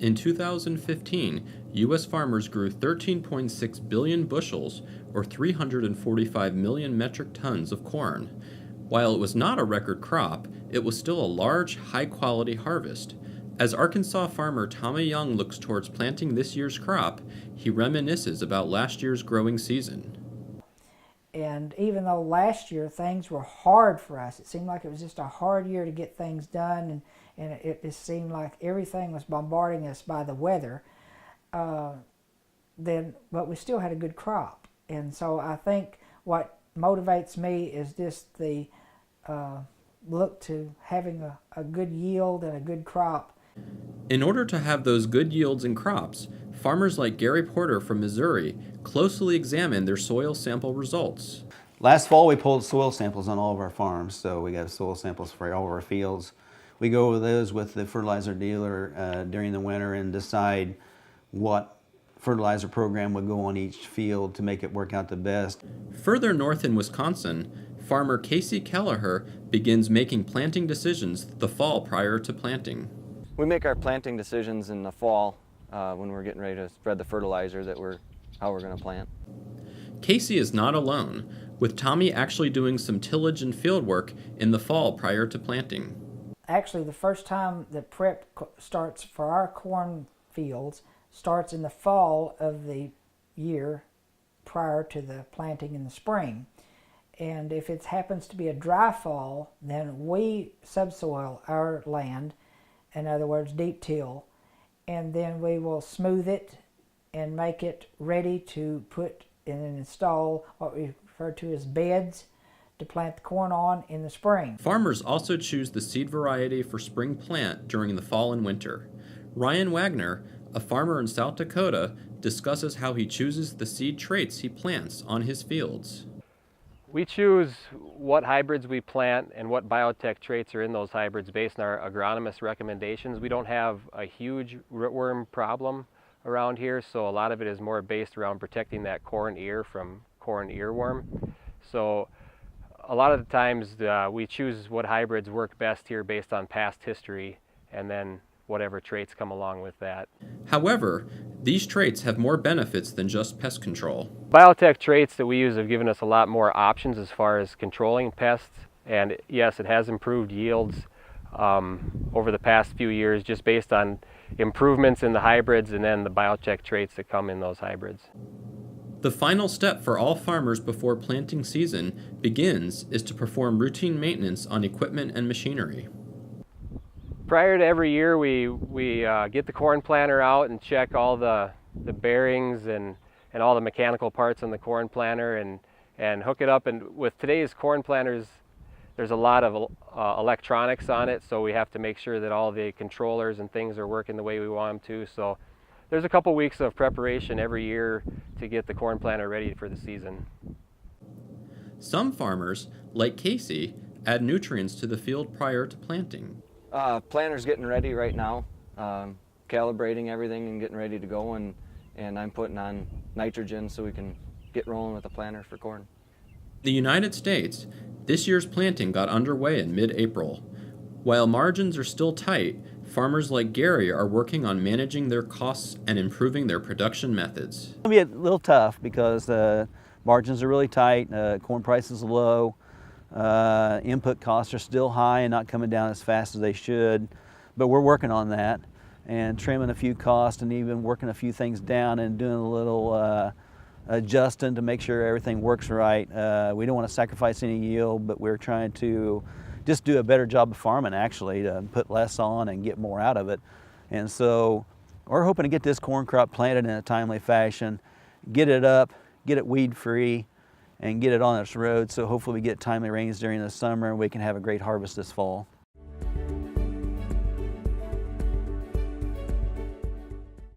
In 2015, U.S. farmers grew 13.6 billion bushels, or 345 million metric tons of corn. While it was not a record crop, it was still a large, high-quality harvest. As Arkansas farmer Tommy Young looks towards planting this year's crop, he reminisces about last year's growing season. And even though last year things were hard for us, it seemed like it was just a hard year to get things done, and it just seemed like everything was bombarding us by the weather, but we still had a good crop. And so I think what motivates me is just the look to having a good yield and a good crop. In order to have those good yields and crops, farmers like Gary Porter from Missouri closely examine their soil sample results. Last fall we pulled soil samples on all of our farms, so we got soil samples for all of our fields. We go over those with the fertilizer dealer during the winter and decide what fertilizer program would go on each field to make it work out the best. Further north in Wisconsin, farmer Casey Kelleher begins making planting decisions the fall prior to planting. We make our planting decisions in the fall when we're getting ready to spread the fertilizer how we're going to plant. Casey is not alone, with Tommy actually doing some tillage and field work in the fall prior to planting. Actually, the first time the prep starts for our corn fields starts in the fall of the year prior to the planting in the spring. And if it happens to be a dry fall, then we subsoil our land, in other words, deep till, and then we will smooth it and make it ready to put and install what we refer to as beds to plant the corn on in the spring. Farmers also choose the seed variety for spring plant during the fall and winter. Ryan Wagner, a farmer in South Dakota, discusses how he chooses the seed traits he plants on his fields. We choose what hybrids we plant and what biotech traits are in those hybrids based on our agronomist recommendations. We don't have a huge rootworm problem around here, so a lot of it is more based around protecting that corn ear from corn earworm. So a lot of the times we choose what hybrids work best here based on past history and then whatever traits come along with that. However, these traits have more benefits than just pest control. Biotech traits that we use have given us a lot more options as far as controlling pests, and yes, it has improved yields over the past few years just based on improvements in the hybrids and then the biotech traits that come in those hybrids. The final step for all farmers before planting season begins is to perform routine maintenance on equipment and machinery. Prior to every year, we get the corn planter out and check all the bearings and all the mechanical parts on the corn planter and hook it up. And with today's corn planters, there's a lot of electronics on it, so we have to make sure that all the controllers and things are working the way we want them to. So there's a couple weeks of preparation every year to get the corn planter ready for the season. Some farmers, like Casey, add nutrients to the field prior to planting. Planter's getting ready right now, calibrating everything and getting ready to go, and I'm putting on nitrogen so we can get rolling with the planter for corn. In the United States, this year's planting got underway in mid-April. While margins are still tight, farmers like Gary are working on managing their costs and improving their production methods. It's going to be a little tough because margins are really tight, corn prices are low, input costs are still high and not coming down as fast as they should, but we're working on that and trimming a few costs and even working a few things down and doing a little adjusting to make sure everything works right. We don't want to sacrifice any yield, but we're trying to just do a better job of farming, actually, to put less on and get more out of it. And so we're hoping to get this corn crop planted in a timely fashion, get it up, get it weed free, and get it on its road, so hopefully we get timely rains during the summer and we can have a great harvest this fall.